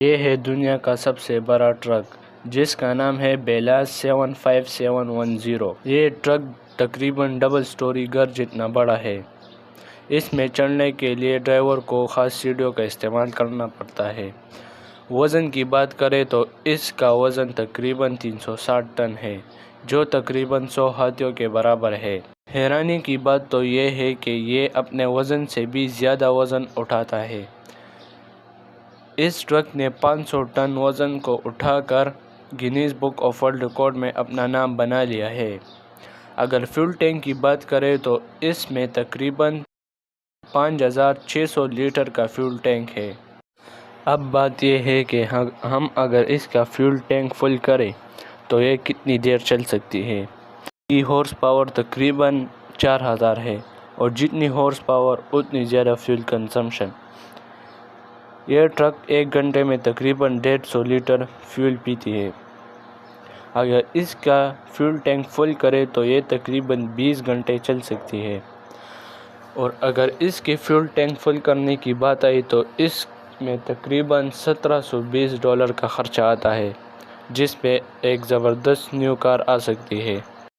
یہ ہے دنیا کا سب سے بڑا ٹرک جس کا نام ہے بیلاز 75710۔ یہ ٹرک تقریباً ڈبل سٹوری گھر جتنا بڑا ہے۔ اس میں چڑھنے کے لیے ڈرائیور کو خاص سیڑھیوں کا استعمال کرنا پڑتا ہے۔ وزن کی بات کریں تو اس کا وزن تقریباً 360 ٹن ہے، جو تقریباً 100 ہاتھیوں کے برابر ہے۔ حیرانی کی بات تو یہ ہے کہ یہ اپنے وزن سے بھی زیادہ وزن اٹھاتا ہے۔ اس ٹرک نے 500 ٹن وزن کو اٹھا کر Guinness book of world record میں اپنا نام بنا لیا ہے۔ اگر فیول ٹینک کی بات کریں تو اس میں تقریباً 5600 لیٹر کا فیول ٹینک ہے۔ اب بات یہ ہے کہ ہم اگر اس کا فیول ٹینک فل کریں تو یہ کتنی دیر چل سکتی ہے۔ اس کی ہارس پاور تقریباً 4000 ہے اور جتنی ہارس پاور اتنی زیادہ فیول کنزمپشن۔ یہ ٹرک ایک گھنٹے میں تقریباً 150 لیٹر فیول پیتی ہے۔ اگر اس کا فیول ٹینک فل کرے تو یہ تقریباً 20 گھنٹے چل سکتی ہے، اور اگر اس کے فیول ٹینک فل کرنے کی بات آئی تو اس میں تقریباً $1720 کا خرچہ آتا ہے، جس پہ ایک زبردست نیو کار آ سکتی ہے۔